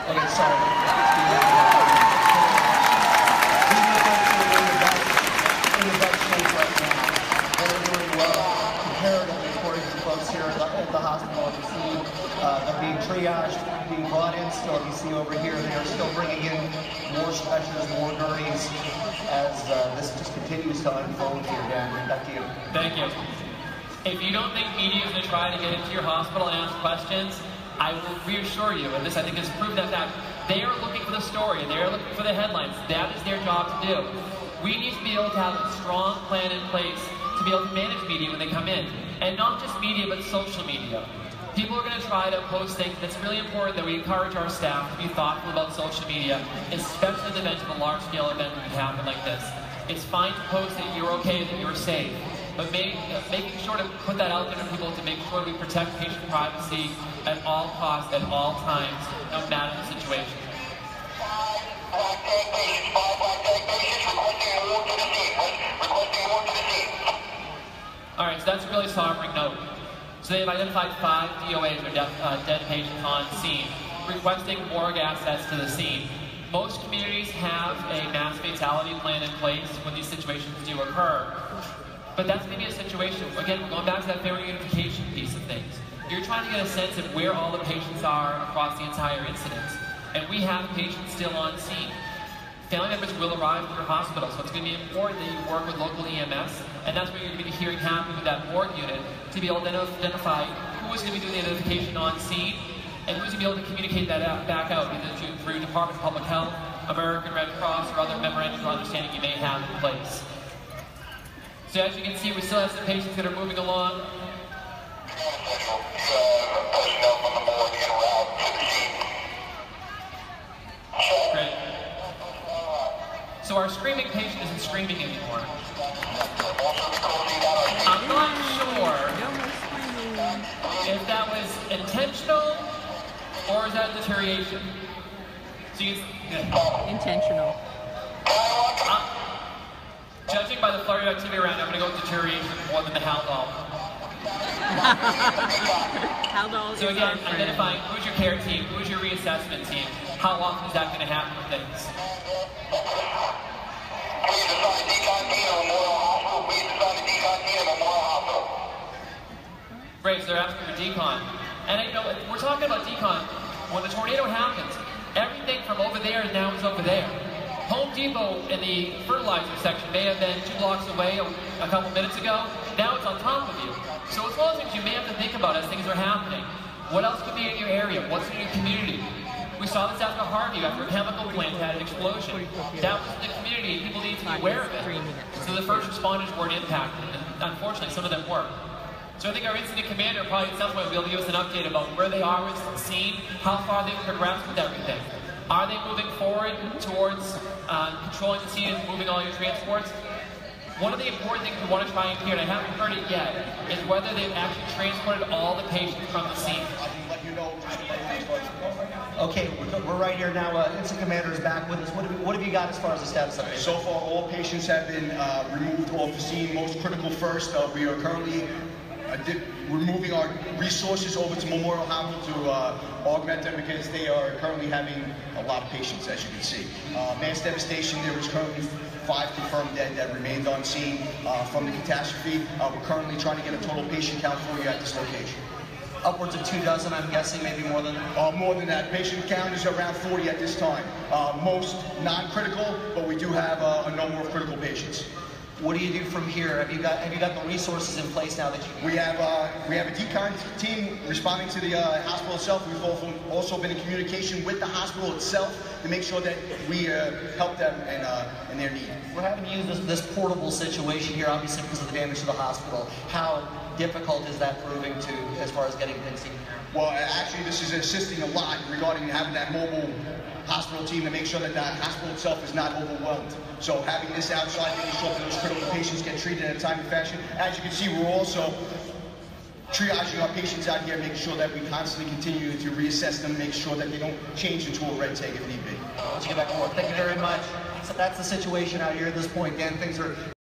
Okay, sorry. In the best shape right now. They're doing well comparatively according to folks here at the hospital. You see they're being triaged, being brought in still. You see over here they are still bringing in more stretchers, more gurneys as this just continues to unfold here. Dan, back to you. Thank you. If you don't think media is going to try to get into your hospital and ask questions, I will reassure you, and this I think is proof that they are looking for the story, they are looking for the headlines. That is their job to do. We need to be able to have a strong plan in place to be able to manage media when they come in. And not just media, but social media. People are going to try to post things. That's really important that we encourage our staff to be thoughtful about social media, especially in the event of a large-scale event that would happen like this. It's fine to post that you're okay, that you're safe, but making sure to put that out there to people to make sure we protect patient privacy at all costs, at all times, no matter the situation. Black tag patients, 5 black tag patients, requesting a walk to the scene. Requesting a walk to the scene. Alright, so that's a really sobering note. So they've identified 5 DOAs, or dead patients on scene, requesting morgue access to the scene. Most communities have a mass fatality plan in place when these situations do occur. But that's maybe a situation, again, we're going back to that family unification piece of things. You're trying to get a sense of where all the patients are across the entire incident. And we have patients still on scene. Family members will arrive to your hospital, so it's going to be important that you work with local EMS, and that's what you're going to be hearing happen with that morgue unit, to be able to identify who is going to be doing the identification on scene, and who's going to be able to communicate that back out, either through Department of Public Health, American Red Cross, or other memorandums of understanding you may have in place. So as you can see, we still have some patients that are moving along. Personnel from the morgue en route to the scene. Great. So our screaming patient isn't screaming anymore. I'm not sure if that was intentional or is that deterioration. So Intentional. Judging by the flurry of activity around, I'm going to go with deterioration more than the Haldol. Haldol So again, identifying who's your care team, who's your reassessment team, how often is that going to happen with things? Please assign decon team to Memorial Hospital. Please assign the decon team to Memorial Hospital. Great, so they're asking for decon. And you know, we're talking about decon. When the tornado happens, everything from over there now is over there. Home Depot in the fertilizer section may have been 2 blocks away a couple minutes ago. Now it's on top of you. So it's one of the things you may have to think about as things are happening. What else could be in your area? What's in your community? We saw this after Harvey, after a chemical plant had an explosion. That was in the community, and people need to be aware of it. So the first responders weren't impacted, and unfortunately some of them were. So I think our incident commander probably at some point will be able to give us an update about where they are with the scene, how far they've progressed with everything. Are they moving forward towards controlling the scene and moving all your transports? One of the important things we want to try and hear, and I haven't heard it yet, is whether they've actually transported all the patients from the scene. Okay, we're right here now. Incident commander is back with us. What have you got as far as the status of it? So far, all patients have been removed off the scene. Most critical first. We are currently we're moving our resources over to Memorial Hospital to augment them because they are currently having a lot of patients, as you can see. Mass devastation, there is currently 5 confirmed dead that remained on scene from the catastrophe. We're currently trying to get a total patient count for you at this location. Upwards of 24, I'm guessing, maybe more than that? More than that. Patient count is around 40 at this time. Most non-critical, but we do have a number of critical patients. What do you do from here? Have you got the resources in place now that you? We have a decon team responding to the hospital itself. We've also been in communication with the hospital itself to make sure that we help them in their need. We're having to use this portable situation here, obviously because of the damage to the hospital. How difficult is that proving to, as far as getting things taken care of? Well, actually, this is assisting a lot regarding having that mobile hospital team to make sure that the hospital itself is not overwhelmed. So having this outside, making sure that those critical patients get treated in a timely fashion. As you can see, we're also triaging our patients out here, making sure that we constantly continue to reassess them, make sure that they don't change into a red tag if need be. Let's get back to work. Thank you very much. So that's the situation out here at this point. Dan, things are